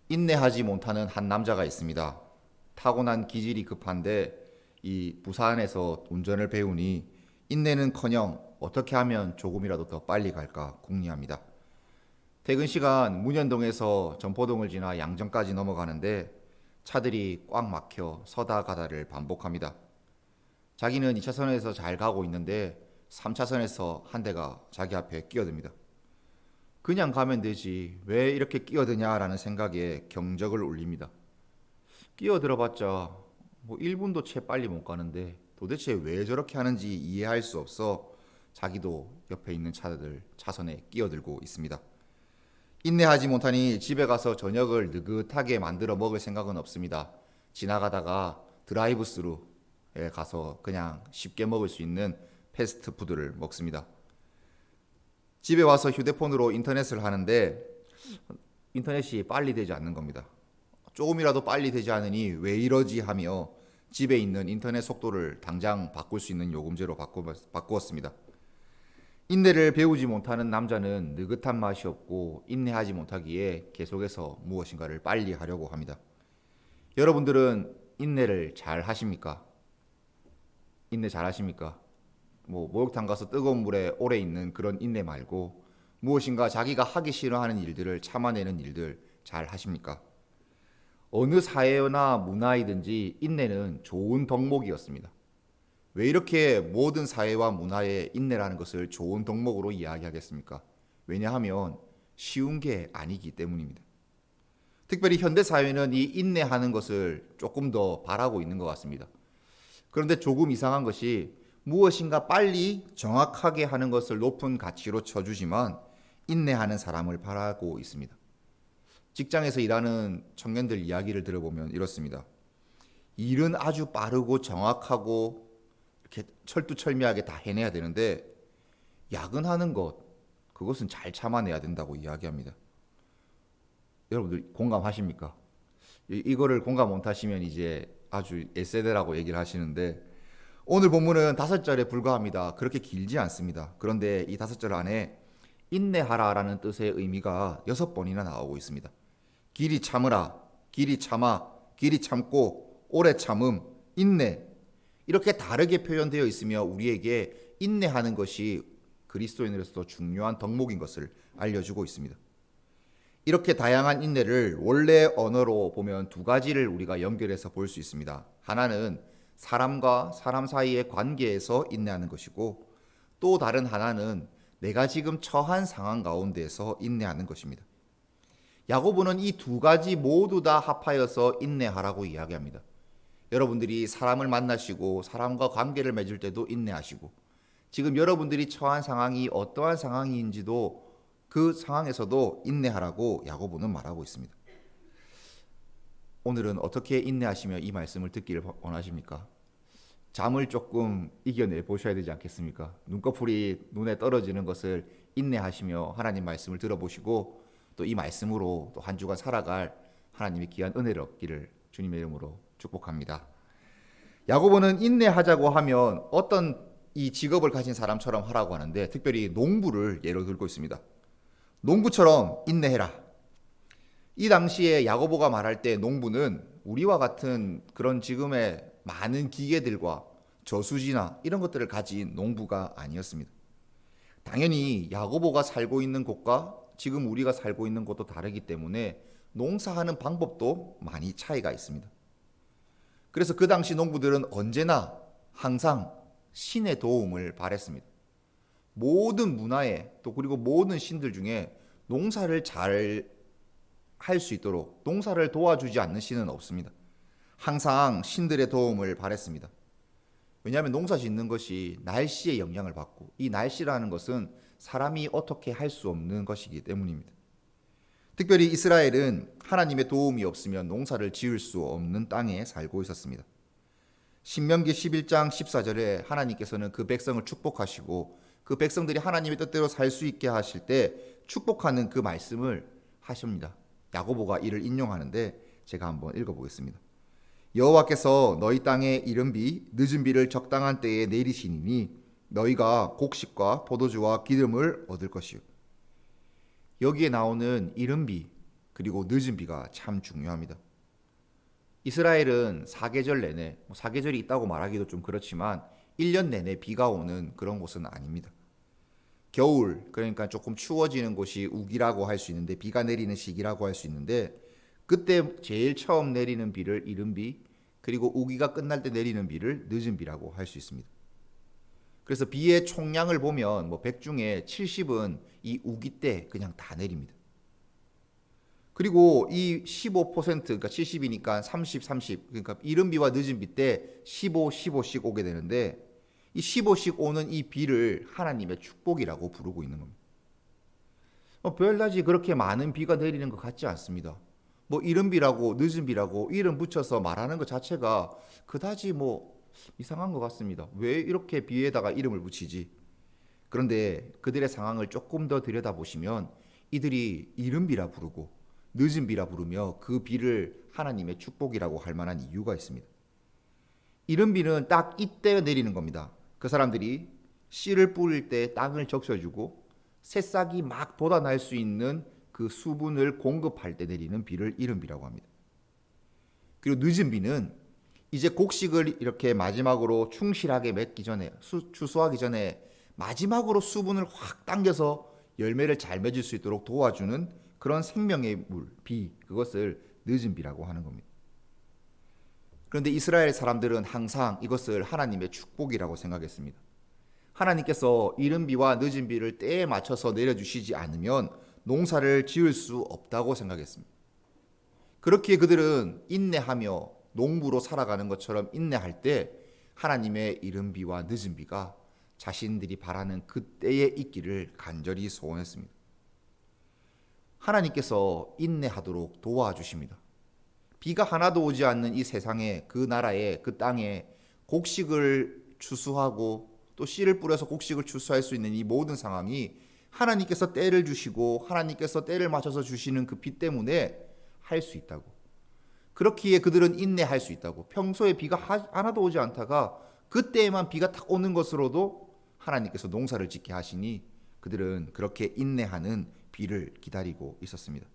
인내하지 못하는 한 남자가 있습니다. 타고난 기질이 급한데 이 부산에서 운전을 배우니 인내는커녕 어떻게 하면 조금이라도 더 빨리 갈까 궁리합니다. 퇴근 시간 문현동에서 점포동을 지나 양정까지 넘어가는데 차들이 꽉 막혀 서다 가다를 반복합니다. 자기는 2차선에서 잘 가고 있는데 3차선에서 한 대가 자기 앞에 끼어듭니다. 그냥 가면 되지 왜 이렇게 끼어드냐라는 생각에 경적을 울립니다. 끼어들어봤자 뭐 1분도 채 빨리 못 가는데 도대체 왜 저렇게 하는지 이해할 수 없어 자기도 옆에 있는 차들 차선에 끼어들고 있습니다. 인내하지 못하니 집에 가서 저녁을 느긋하게 만들어 먹을 생각은 없습니다. 지나가다가 드라이브스루에 가서 그냥 쉽게 먹을 수 있는 패스트푸드를 먹습니다. 집에 와서 휴대폰으로 인터넷을 하는데 인터넷이 빨리 되지 않는 겁니다. 조금이라도 빨리 되지 않으니 왜 이러지 하며 집에 있는 인터넷 속도를 당장 바꿀 수 있는 요금제로 바꾸었습니다. 인내를 배우지 못하는 남자는 느긋한 맛이 없고 인내하지 못하기에 계속해서 무엇인가를 빨리 하려고 합니다. 여러분들은 인내를 잘 하십니까? 인내 잘 하십니까? 목욕탕 가서 뜨거운 물에 오래 있는 그런 인내 말고 무엇인가 자기가 하기 싫어하는 일들을 참아내는 일들 잘 하십니까? 어느 사회나 문화이든지 인내는 좋은 덕목이었습니다. 왜 이렇게 모든 사회와 문화에 인내라는 것을 좋은 덕목으로 이야기하겠습니까? 왜냐하면 쉬운 게 아니기 때문입니다. 특별히 현대 사회는 이 인내하는 것을 조금 더 바라고 있는 것 같습니다. 그런데 조금 이상한 것이 무엇인가 빨리 정확하게 하는 것을 높은 가치로 쳐주지만 인내하는 사람을 바라고 있습니다. 직장에서 일하는 청년들 이야기를 들어보면 이렇습니다. 일은 아주 빠르고 정확하고 이렇게 철두철미하게 다 해내야 되는데 야근하는 것, 그것은 잘 참아내야 된다고 이야기합니다. 여러분들 공감하십니까? 이거를 공감 못하시면 이제 아주 S세대라고 얘기를 하시는데 오늘 본문은 5절에 불과합니다. 그렇게 길지 않습니다. 그런데 이 5절 안에 인내하라라는 뜻의 의미가 6번이나 나오고 있습니다. 길이 참으라, 길이 참아, 길이 참고, 오래 참음, 인내. 이렇게 다르게 표현되어 있으며 우리에게 인내하는 것이 그리스도인으로서 중요한 덕목인 것을 알려주고 있습니다. 이렇게 다양한 인내를 원래 언어로 보면 두 가지를 우리가 연결해서 볼 수 있습니다. 하나는 사람과 사람 사이의 관계에서 인내하는 것이고 또 다른 하나는 내가 지금 처한 상황 가운데에서 인내하는 것입니다. 야고보는 이 두 가지 모두 다 합하여서 인내하라고 이야기합니다. 여러분들이 사람을 만나시고 사람과 관계를 맺을 때도 인내하시고 지금 여러분들이 처한 상황이 어떠한 상황인지도 그 상황에서도 인내하라고 야고보는 말하고 있습니다. 오늘은 어떻게 인내하시며 이 말씀을 듣기를 원하십니까? 잠을 조금 이겨내 보셔야 되지 않겠습니까? 눈꺼풀이 눈에 떨어지는 것을 인내하시며 하나님 말씀을 들어보시고 또 이 말씀으로 또 한 주간 살아갈 하나님의 귀한 은혜를 얻기를 주님의 이름으로 축복합니다. 야고보는 인내하자고 하면 어떤 이 직업을 가진 사람처럼 하라고 하는데 특별히 농부를 예로 들고 있습니다. 농부처럼 인내해라. 이 당시에 야고보가 말할 때 농부는 우리와 같은 그런 지금의 많은 기계들과 저수지나 이런 것들을 가진 농부가 아니었습니다. 당연히 야고보가 살고 있는 곳과 지금 우리가 살고 있는 곳도 다르기 때문에 농사하는 방법도 많이 차이가 있습니다. 그래서 그 당시 농부들은 언제나 항상 신의 도움을 바랬습니다. 모든 문화에 또 그리고 모든 신들 중에 농사를 잘 할 수 있도록 농사를 도와주지 않는 신은 없습니다. 항상 신들의 도움을 바랬습니다. 왜냐하면 농사 짓는 것이 날씨의 영향을 받고 이 날씨라는 것은 사람이 어떻게 할 수 없는 것이기 때문입니다. 특별히 이스라엘은 하나님의 도움이 없으면 농사를 지을 수 없는 땅에 살고 있었습니다. 신명기 11장 14절에 하나님께서는 그 백성을 축복하시고 그 백성들이 하나님의 뜻대로 살 수 있게 하실 때 축복하는 그 말씀을 하십니다. 야고보가 이를 인용하는데 제가 한번 읽어보겠습니다. 여호와께서 너희 땅에 이른 비 늦은 비를 적당한 때에 내리시니 너희가 곡식과 포도주와 기름을 얻을 것이요. 여기에 나오는 이른 비, 그리고 늦은 비가 참 중요합니다. 이스라엘은 사계절 내내, 사계절이 있다고 말하기도 좀 그렇지만 1년 내내 비가 오는 그런 곳은 아닙니다. 겨울, 그러니까 조금 추워지는 곳이 우기라고 할 수 있는데, 비가 내리는 시기라고 할 수 있는데, 그때 제일 처음 내리는 비를 이른 비, 그리고 우기가 끝날 때 내리는 비를 늦은 비라고 할 수 있습니다. 그래서 비의 총량을 보면 100 중에 70은 이 우기 때 그냥 다 내립니다. 그리고 이 15%, 그러니까 70이니까 30, 30, 그러니까 이른 비와 늦은 비 때 15, 15씩 오게 되는데, 이 15씩 오는 이 비를 하나님의 축복이라고 부르고 있는 겁니다. 별다지 그렇게 많은 비가 내리는 것 같지 않습니다. 이른 비라고 늦은 비라고 이름 붙여서 말하는 것 자체가 그다지 이상한 것 같습니다. 왜 이렇게 비에다가 이름을 붙이지? 그런데 그들의 상황을 조금 더 들여다보시면 이들이 이른 비라 부르고 늦은 비라 부르며 그 비를 하나님의 축복이라고 할 만한 이유가 있습니다. 이른 비는 딱 이때 내리는 겁니다. 그 사람들이 씨를 뿌릴 때 땅을 적셔주고 새싹이 막 돋아날 수 있는 그 수분을 공급할 때 내리는 비를 이른 비라고 합니다. 그리고 늦은 비는 이제 곡식을 이렇게 마지막으로 충실하게 맺기 전에, 추수하기 전에 마지막으로 수분을 확 당겨서 열매를 잘 맺을 수 있도록 도와주는 그런 생명의 물, 비, 그것을 늦은 비라고 하는 겁니다. 그런데 이스라엘 사람들은 항상 이것을 하나님의 축복이라고 생각했습니다. 하나님께서 이른 비와 늦은 비를 때에 맞춰서 내려주시지 않으면 농사를 지을 수 없다고 생각했습니다. 그렇기에 그들은 인내하며 농부로 살아가는 것처럼 인내할 때 하나님의 이른 비와 늦은 비가 자신들이 바라는 그때에 있기를 간절히 소원했습니다. 하나님께서 인내하도록 도와주십니다. 비가 하나도 오지 않는 이 세상에, 그 나라에, 그 땅에 곡식을 추수하고 또 씨를 뿌려서 곡식을 추수할 수 있는 이 모든 상황이 하나님께서 때를 주시고 하나님께서 때를 맞춰서 주시는 그 비 때문에 할 수 있다고. 그렇기에 그들은 인내할 수 있다고. 평소에 비가 하나도 오지 않다가 그때에만 비가 탁 오는 것으로도 하나님께서 농사를 짓게 하시니 그들은 그렇게 인내하는 비를 기다리고 있었습니다.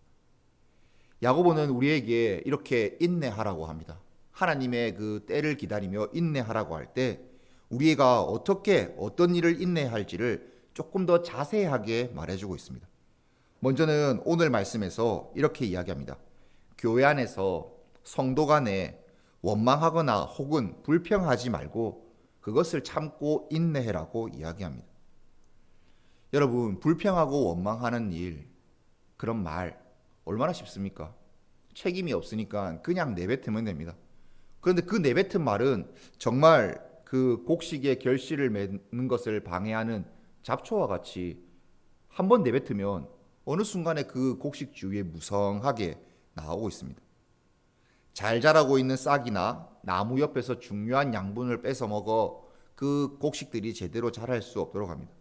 야고보는 우리에게 이렇게 인내하라고 합니다. 하나님의 그 때를 기다리며 인내하라고 할 때 우리가 어떻게 어떤 일을 인내할지를 조금 더 자세하게 말해주고 있습니다. 먼저는 오늘 말씀에서 이렇게 이야기합니다. 교회 안에서 성도 간에 원망하거나 혹은 불평하지 말고 그것을 참고 인내해라고 이야기합니다. 여러분, 불평하고 원망하는 일, 그런 말 얼마나 쉽습니까? 책임이 없으니까 그냥 내뱉으면 됩니다. 그런데 그 내뱉은 말은 정말 그 곡식의 결실을 맺는 것을 방해하는 잡초와 같이 한번 내뱉으면 어느 순간에 그 곡식 주위에 무성하게 나오고 있습니다. 잘 자라고 있는 싹이나 나무 옆에서 중요한 양분을 뺏어 먹어 그 곡식들이 제대로 자랄 수 없도록 합니다.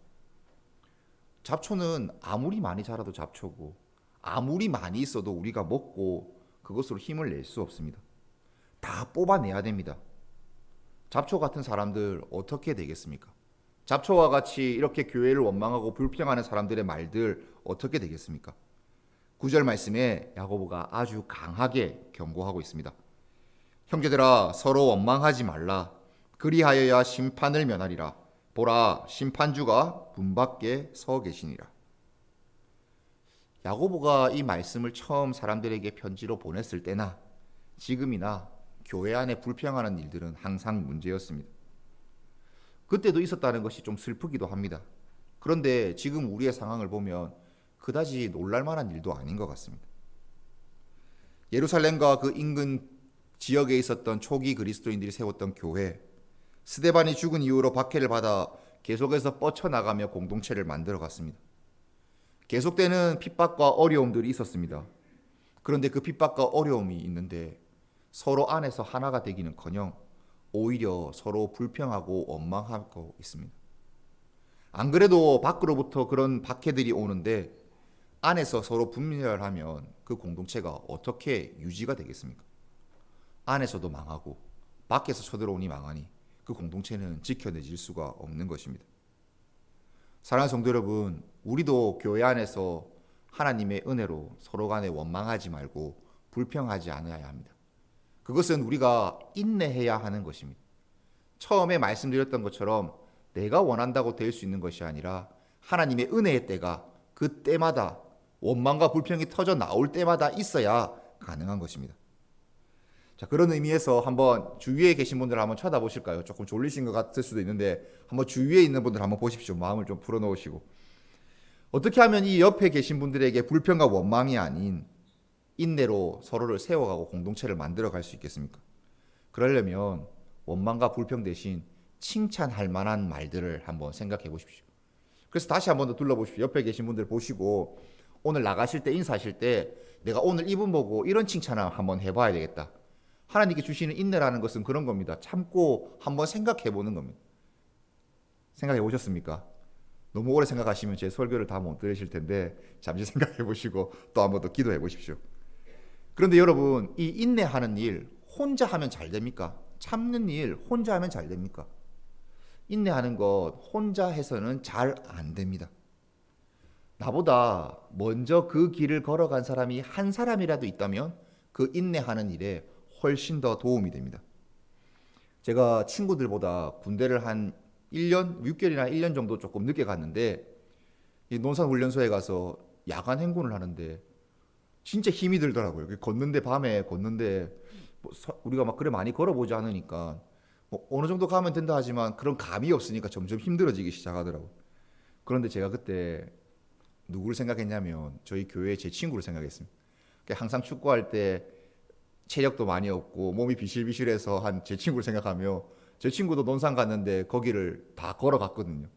잡초는 아무리 많이 자라도 잡초고 아무리 많이 있어도 우리가 먹고 그것으로 힘을 낼 수 없습니다. 다 뽑아내야 됩니다. 잡초 같은 사람들 어떻게 되겠습니까? 잡초와 같이 이렇게 교회를 원망하고 불평하는 사람들의 말들 어떻게 되겠습니까? 9절 말씀에 야고보가 아주 강하게 경고하고 있습니다. 형제들아, 서로 원망하지 말라. 그리하여야 심판을 면하리라. 보라, 심판주가 문 밖에 서 계시니라. 야고보가 이 말씀을 처음 사람들에게 편지로 보냈을 때나 지금이나 교회 안에 불평하는 일들은 항상 문제였습니다. 그때도 있었다는 것이 좀 슬프기도 합니다. 그런데 지금 우리의 상황을 보면 그다지 놀랄 만한 일도 아닌 것 같습니다. 예루살렘과 그 인근 지역에 있었던 초기 그리스도인들이 세웠던 교회, 스데반이 죽은 이후로 박해를 받아 계속해서 뻗쳐나가며 공동체를 만들어갔습니다. 계속되는 핍박과 어려움들이 있었습니다. 그런데 그 핍박과 어려움이 있는데 서로 안에서 하나가 되기는커녕 오히려 서로 불평하고 원망하고 있습니다. 안 그래도 밖으로부터 그런 박해들이 오는데 안에서 서로 분열하면 그 공동체가 어떻게 유지가 되겠습니까? 안에서도 망하고 밖에서 쳐들어오니 망하니 그 공동체는 지켜내질 수가 없는 것입니다. 사랑하는 성도 여러분, 우리도 교회 안에서 하나님의 은혜로 서로 간에 원망하지 말고 불평하지 않아야 합니다. 그것은 우리가 인내해야 하는 것입니다. 처음에 말씀드렸던 것처럼 내가 원한다고 될 수 있는 것이 아니라 하나님의 은혜의 때가 그 때마다 원망과 불평이 터져 나올 때마다 있어야 가능한 것입니다. 자, 그런 의미에서 한번 주위에 계신 분들 한번 쳐다보실까요? 조금 졸리신 것 같을 수도 있는데 한번 주위에 있는 분들 한번 보십시오. 마음을 좀 풀어놓으시고 어떻게 하면 이 옆에 계신 분들에게 불평과 원망이 아닌 인내로 서로를 세워가고 공동체를 만들어갈 수 있겠습니까? 그러려면 원망과 불평 대신 칭찬할 만한 말들을 한번 생각해 보십시오. 그래서 다시 한번 더 둘러보십시오. 옆에 계신 분들 보시고 오늘 나가실 때 인사하실 때 내가 오늘 이분 보고 이런 칭찬을 한번 해봐야 되겠다. 하나님께 주시는 인내라는 것은 그런 겁니다. 참고 한번 생각해 보는 겁니다. 생각해 보셨습니까? 너무 오래 생각하시면 제 설교를 다 못 들으실 텐데 잠시 생각해 보시고 또 한번 더 기도해 보십시오. 그런데 여러분, 이 인내하는 일 혼자 하면 잘 됩니까? 참는 일 혼자 하면 잘 됩니까? 인내하는 것 혼자 해서는 잘 안 됩니다. 나보다 먼저 그 길을 걸어간 사람이 한 사람이라도 있다면 그 인내하는 일에 훨씬 더 도움이 됩니다. 제가 친구들보다 군대를 한 1년, 6개월이나 1년 정도 조금 늦게 갔는데 이 논산훈련소에 가서 야간 행군을 하는데 진짜 힘이 들더라고요. 걷는데 밤에 걷는데 우리가 막 그래 많이 걸어보지 않으니까 뭐 어느 정도 가면 된다 하지만 그런 감이 없으니까 점점 힘들어지기 시작하더라고요. 그런데 제가 그때 누구를 생각했냐면 저희 교회 제 친구를 생각했습니다. 항상 축구할 때 체력도 많이 없고 몸이 비실비실해서 한 제 친구를 생각하며 제 친구도 논산 갔는데 거기를 다 걸어갔거든요.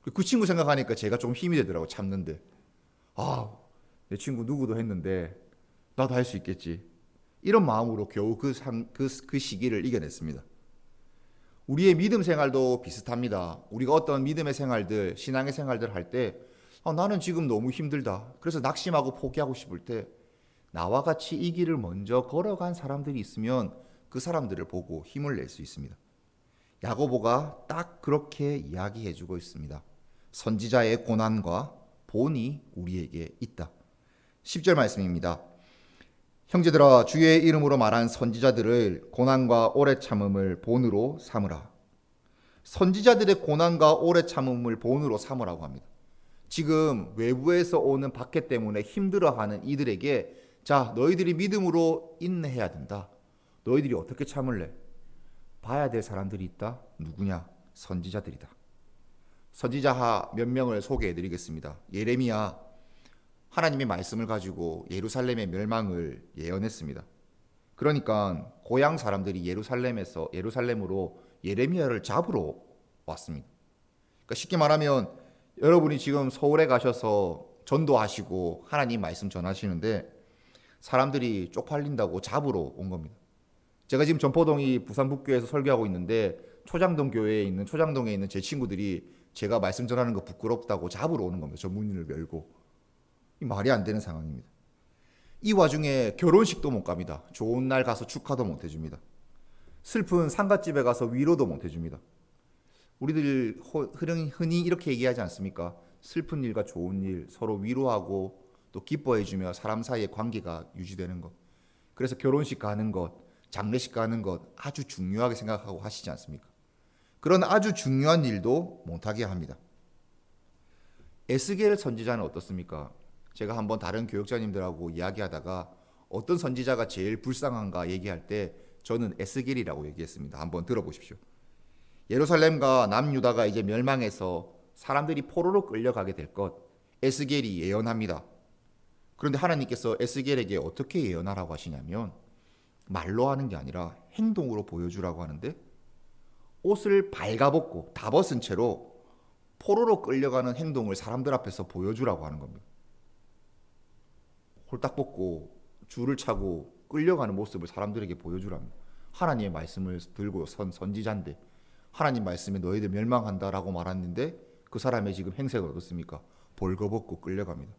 그 친구 생각하니까 제가 좀 힘이 되더라고 참는데 내 친구 누구도 했는데 나도 할 수 있겠지. 이런 마음으로 겨우 그 시기를 이겨냈습니다. 우리의 믿음 생활도 비슷합니다. 우리가 어떤 믿음의 생활들, 신앙의 생활들 할 때 나는 지금 너무 힘들다. 그래서 낙심하고 포기하고 싶을 때 나와 같이 이 길을 먼저 걸어간 사람들이 있으면 그 사람들을 보고 힘을 낼 수 있습니다. 야고보가 딱 그렇게 이야기해주고 있습니다. 선지자의 고난과 본이 우리에게 있다. 10절 말씀입니다. 형제들아 주의 이름으로 말한 선지자들을 고난과 오래 참음을 본으로 삼으라. 선지자들의 고난과 오래 참음을 본으로 삼으라고 합니다. 지금 외부에서 오는 박해 때문에 힘들어하는 이들에게 자, 너희들이 믿음으로 인내해야 된다. 너희들이 어떻게 참을래? 봐야 될 사람들이 있다. 누구냐? 선지자들이다. 선지자 몇 명을 소개해 드리겠습니다. 예레미야, 하나님의 말씀을 가지고 예루살렘의 멸망을 예언했습니다. 그러니까 고향 사람들이 예루살렘으로 예레미야를 잡으러 왔습니다. 그러니까 쉽게 말하면 여러분이 지금 서울에 가셔서 전도하시고 하나님 말씀 전하시는데 사람들이 쪽팔린다고 잡으러 온 겁니다. 제가 지금 전포동이 부산 북교에서 설교하고 있는데 초장동에 있는 제 친구들이 제가 말씀 전하는 거 부끄럽다고 잡으러 오는 겁니다. 전문인을 멸고. 이 말이 안 되는 상황입니다. 이 와중에 결혼식도 못 갑니다. 좋은 날 가서 축하도 못 해줍니다. 슬픈 상갓집에 가서 위로도 못 해줍니다. 우리들 흔히 이렇게 얘기하지 않습니까? 슬픈 일과 좋은 일 서로 위로하고 또 기뻐해주며 사람 사이의 관계가 유지되는 것. 그래서 결혼식 가는 것, 장례식 가는 것 아주 중요하게 생각하고 하시지 않습니까? 그런 아주 중요한 일도 못하게 합니다. 에스겔 선지자는 어떻습니까? 제가 한번 다른 교육자님들하고 이야기하다가 어떤 선지자가 제일 불쌍한가 얘기할 때 저는 에스겔이라고 얘기했습니다. 한번 들어보십시오. 예루살렘과 남유다가 이제 멸망해서 사람들이 포로로 끌려가게 될 것 에스겔이 예언합니다. 그런데 하나님께서 에스겔에게 어떻게 예언하라고 하시냐면 말로 하는 게 아니라 행동으로 보여주라고 하는데 옷을 발가벗고 다 벗은 채로 포로로 끌려가는 행동을 사람들 앞에서 보여주라고 하는 겁니다. 홀딱 벗고 줄을 차고 끌려가는 모습을 사람들에게 보여주랍니다. 하나님의 말씀을 들고 선 선지자인데 하나님 말씀에 너희들 멸망한다라고 말했는데 그 사람의 지금 행세가 어떻습니까? 벌거벗고 끌려갑니다.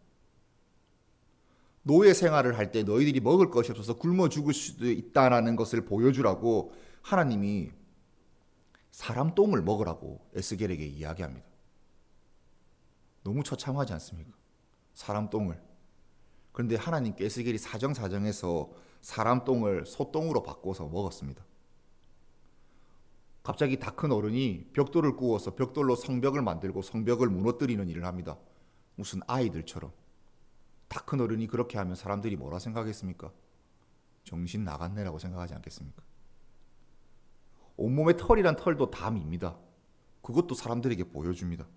노예 생활을 할 때 너희들이 먹을 것이 없어서 굶어 죽을 수도 있다라는 것을 보여주라고 하나님이 사람 똥을 먹으라고 에스겔에게 이야기합니다. 너무 처참하지 않습니까? 사람 똥을. 그런데 하나님께 에스겔이 사정사정해서 사람 똥을 소똥으로 바꿔서 먹었습니다. 갑자기 다 큰 어른이 벽돌을 구워서 벽돌로 성벽을 만들고 성벽을 무너뜨리는 일을 합니다. 무슨 아이들처럼. 다 큰 어른이 그렇게 하면 사람들이 뭐라 생각했습니까? 정신 나갔네라고 생각하지 않겠습니까? 온몸에 털이란 털도 담입니다. 그것도 사람들에게 보여줍니다.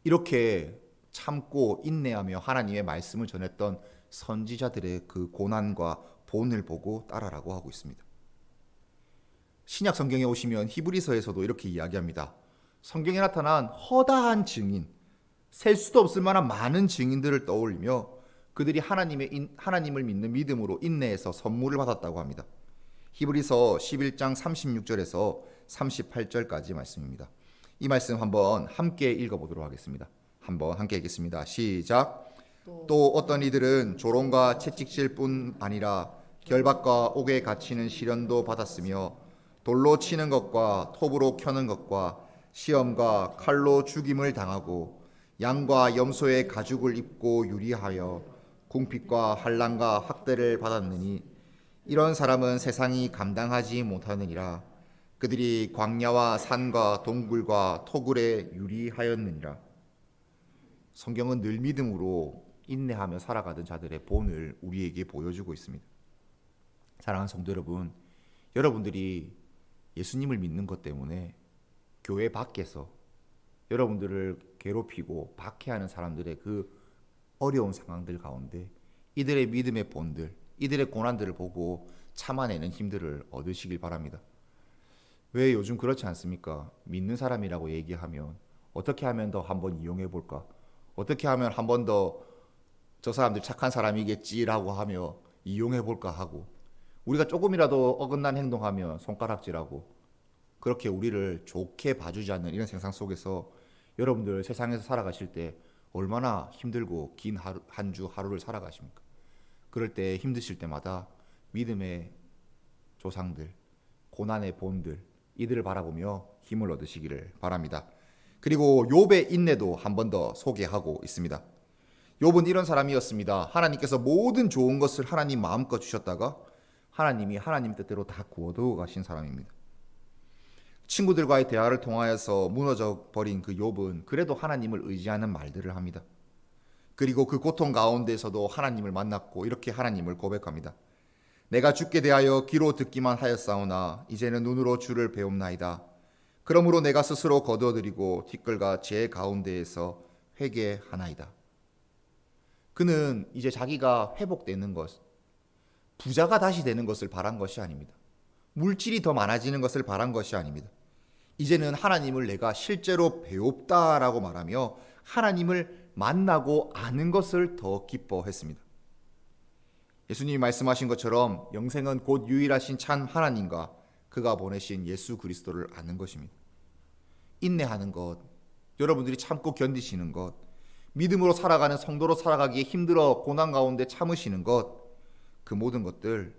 이렇게 참고 인내하며 하나님의 말씀을 전했던 선지자들의 그 고난과 본을 보고 따라라고 하고 있습니다. 신약 성경에 오시면 히브리서에서도 이렇게 이야기합니다. 성경에 나타난 허다한 증인, 셀 수도 없을 만한 많은 증인들을 떠올리며 그들이 하나님을 믿는 믿음으로 인내해서 선물을 받았다고 합니다. 히브리서 11장 36절에서 38절까지 말씀입니다. 이 말씀 한번 함께 읽어보도록 하겠습니다. 한번 함께 읽겠습니다. 시작. 또 어떤 이들은 조롱과 채찍질 뿐 아니라 결박과 옥에 갇히는 시련도 받았으며 돌로 치는 것과 톱으로 켜는 것과 시험과 칼로 죽임을 당하고 양과 염소의 가죽을 입고 유리하여 궁핍과 환난과 학대를 받았느니 이런 사람은 세상이 감당하지 못하느니라. 그들이 광야와 산과 동굴과 토굴에 유리하였느니라. 성경은 늘 믿음으로 인내하며 살아가던 자들의 본을 우리에게 보여주고 있습니다. 사랑하는 성도 여러분, 여러분들이 예수님을 믿는 것 때문에 교회 밖에서 여러분들을 괴롭히고 박해하는 사람들의 그 어려운 상황들 가운데 이들의 믿음의 본들, 이들의 고난들을 보고 참아내는 힘들을 얻으시길 바랍니다. 왜 요즘 그렇지 않습니까? 믿는 사람이라고 얘기하면 어떻게 하면 더 한번 이용해 볼까? 어떻게 하면 한 번 더 저 사람들 착한 사람이겠지라고 하며 이용해 볼까 하고, 우리가 조금이라도 어긋난 행동하면 손가락질하고, 그렇게 우리를 좋게 봐주지 않는 이런 세상 속에서 여러분들 세상에서 살아가실 때 얼마나 힘들고 긴 한 주 하루를 살아가십니까? 그럴 때 힘드실 때마다 믿음의 조상들, 고난의 본들, 이들을 바라보며 힘을 얻으시기를 바랍니다. 그리고 욥의 인내도 한 번 더 소개하고 있습니다. 욥은 이런 사람이었습니다. 하나님께서 모든 좋은 것을 하나님 마음껏 주셨다가 하나님이 하나님 뜻대로 다 구워두고 가신 사람입니다. 친구들과의 대화를 통하여서 무너져 버린 그 욥은 그래도 하나님을 의지하는 말들을 합니다. 그리고 그 고통 가운데서도 하나님을 만났고 이렇게 하나님을 고백합니다. 내가 주께 대하여 귀로 듣기만 하였사오나 이제는 눈으로 주를 배움나이다. 그러므로 내가 스스로 거두어드리고 티끌과 제 가운데에서 회개하나이다. 그는 이제 자기가 회복되는 것, 부자가 다시 되는 것을 바란 것이 아닙니다. 물질이 더 많아지는 것을 바란 것이 아닙니다. 이제는 하나님을 내가 실제로 배웁다라고 말하며 하나님을 만나고 아는 것을 더 기뻐했습니다. 예수님이 말씀하신 것처럼 영생은 곧 유일하신 참 하나님과 그가 보내신 예수 그리스도를 아는 것입니다. 인내하는 것, 여러분들이 참고 견디시는 것, 믿음으로 살아가는 성도로 살아가기에 힘들어 고난 가운데 참으시는 것, 그 모든 것들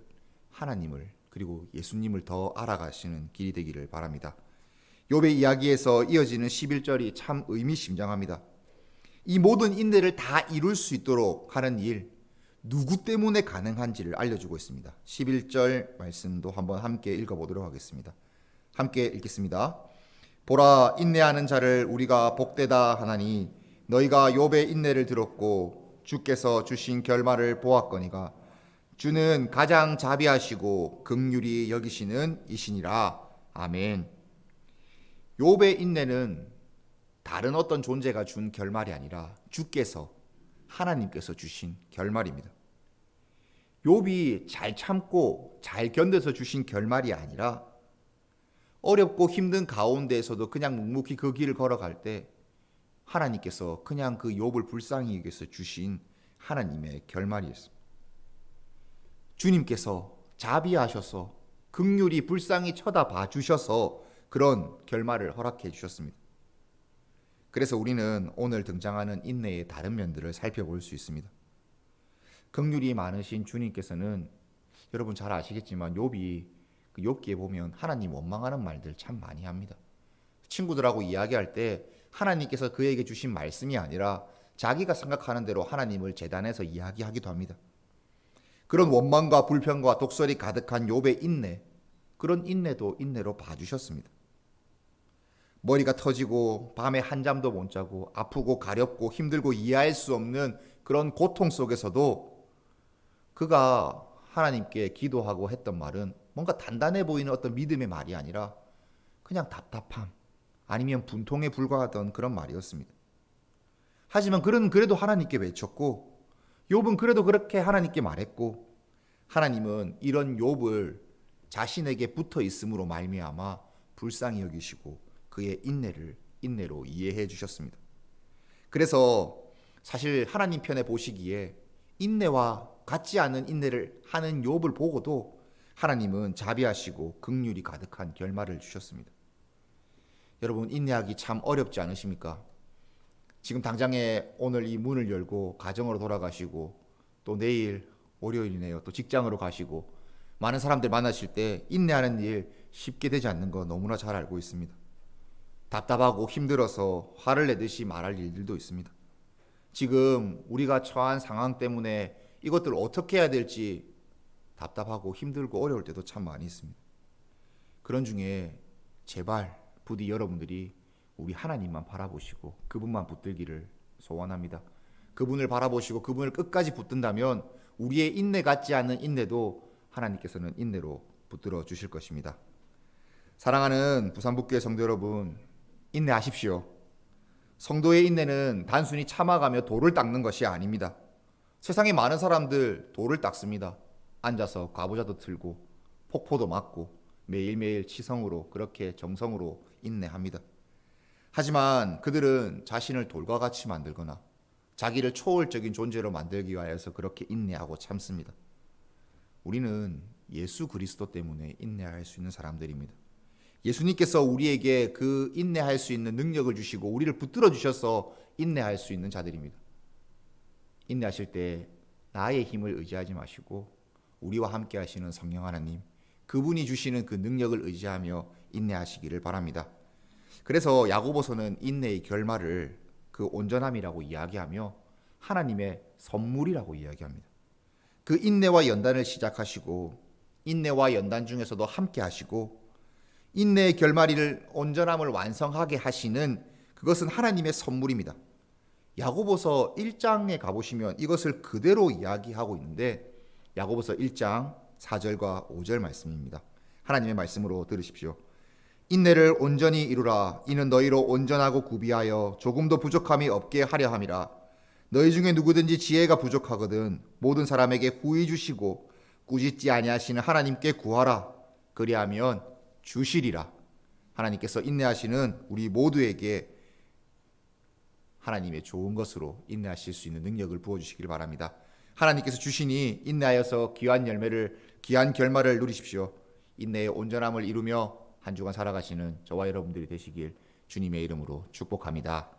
하나님을 그리고 예수님을 더 알아가시는 길이 되기를 바랍니다. 욥의 이야기에서 이어지는 11절이 참 의미심장합니다. 이 모든 인내를 다 이룰 수 있도록 하는 일, 누구 때문에 가능한지를 알려주고 있습니다. 11절 말씀도 한번 함께 읽어보도록 하겠습니다. 함께 읽겠습니다. 보라, 인내하는 자를 우리가 복되다 하나니 너희가 욥의 인내를 들었고 주께서 주신 결말을 보았거니가 주는 가장 자비하시고 긍휼히 여기시는 이시니라. 아멘. 욥의 인내는 다른 어떤 존재가 준 결말이 아니라 주께서, 하나님께서 주신 결말입니다. 욥이 잘 참고 잘 견뎌서 주신 결말이 아니라 어렵고 힘든 가운데에서도 그냥 묵묵히 그 길을 걸어갈 때 하나님께서 그냥 그 욥을 불쌍히 여겨서 주신 하나님의 결말이었습니다. 주님께서 자비하셔서 긍휼히 불쌍히 쳐다봐 주셔서 그런 결말을 허락해 주셨습니다. 그래서 우리는 오늘 등장하는 인내의 다른 면들을 살펴볼 수 있습니다. 긍휼이 많으신 주님께서는 여러분 잘 아시겠지만 욥이 그 욥기에 보면 하나님 원망하는 말들 참 많이 합니다. 친구들하고 이야기할 때 하나님께서 그에게 주신 말씀이 아니라 자기가 생각하는 대로 하나님을 재단해서 이야기하기도 합니다. 그런 원망과 불평과 독설이 가득한 욥의 인내, 그런 인내도 인내로 봐주셨습니다. 머리가 터지고 밤에 한잠도 못 자고 아프고 가렵고 힘들고 이해할 수 없는 그런 고통 속에서도 그가 하나님께 기도하고 했던 말은 뭔가 단단해 보이는 어떤 믿음의 말이 아니라 그냥 답답함 아니면 분통에 불과하던 그런 말이었습니다. 하지만 그는 그래도 하나님께 외쳤고 욥은 그래도 그렇게 하나님께 말했고 하나님은 이런 욥을 자신에게 붙어 있음으로 말미암아 불쌍히 여기시고 그의 인내로 이해해 주셨습니다. 그래서 사실 하나님 편에 보시기에 인내와 같지 않은 인내를 하는 욥을 보고도 하나님은 자비하시고 긍휼이 가득한 결말을 주셨습니다. 여러분, 인내하기 참 어렵지 않으십니까? 지금 당장에 오늘 이 문을 열고 가정으로 돌아가시고 또 내일 월요일이네요. 또 직장으로 가시고 많은 사람들 만나실 때 인내하는 일 쉽게 되지 않는 거 너무나 잘 알고 있습니다. 답답하고 힘들어서 화를 내듯이 말할 일들도 있습니다. 지금 우리가 처한 상황 때문에 이것들을 어떻게 해야 될지 답답하고 힘들고 어려울 때도 참 많이 있습니다. 그런 중에 제발 부디 여러분들이 우리 하나님만 바라보시고 그분만 붙들기를 소원합니다. 그분을 바라보시고 그분을 끝까지 붙든다면 우리의 인내 같지 않은 인내도 하나님께서는 인내로 붙들어 주실 것입니다. 사랑하는 부산북교회 성도 여러분, 인내하십시오. 성도의 인내는 단순히 참아가며 돌을 닦는 것이 아닙니다. 세상에 많은 사람들 돌을 닦습니다. 앉아서 과부자도 틀고 폭포도 맞고 매일매일 치성으로 그렇게 정성으로 인내합니다. 하지만 그들은 자신을 돌과 같이 만들거나 자기를 초월적인 존재로 만들기 위하여서 그렇게 인내하고 참습니다. 우리는 예수 그리스도 때문에 인내할 수 있는 사람들입니다. 예수님께서 우리에게 그 인내할 수 있는 능력을 주시고 우리를 붙들어 주셔서 인내할 수 있는 자들입니다. 인내하실 때 나의 힘을 의지하지 마시고 우리와 함께 하시는 성령 하나님, 그분이 주시는 그 능력을 의지하며 인내하시기를 바랍니다. 그래서 야고보서는 인내의 결말을 그 온전함이라고 이야기하며 하나님의 선물이라고 이야기합니다. 그 인내와 연단을 시작하시고 인내와 연단 중에서도 함께 하시고 인내의 결말을 온전함을 완성하게 하시는 그것은 하나님의 선물입니다. 야고보서 1장에 가보시면 이것을 그대로 이야기하고 있는데 야고보서 1장 4절과 5절 말씀입니다. 하나님의 말씀으로 들으십시오. 인내를 온전히 이루라. 이는 너희로 온전하고 구비하여 조금도 부족함이 없게 하려 함이라. 너희 중에 누구든지 지혜가 부족하거든 모든 사람에게 후히 주시고 꾸짖지 아니하시는 하나님께 구하라. 그리하면 주시리라. 하나님께서 인내하시는 우리 모두에게 하나님의 좋은 것으로 인내하실 수 있는 능력을 부어주시길 바랍니다. 하나님께서 주시니 인내하여서 귀한 결말을 누리십시오. 인내의 온전함을 이루며 한 주간 살아가시는 저와 여러분들이 되시길 주님의 이름으로 축복합니다.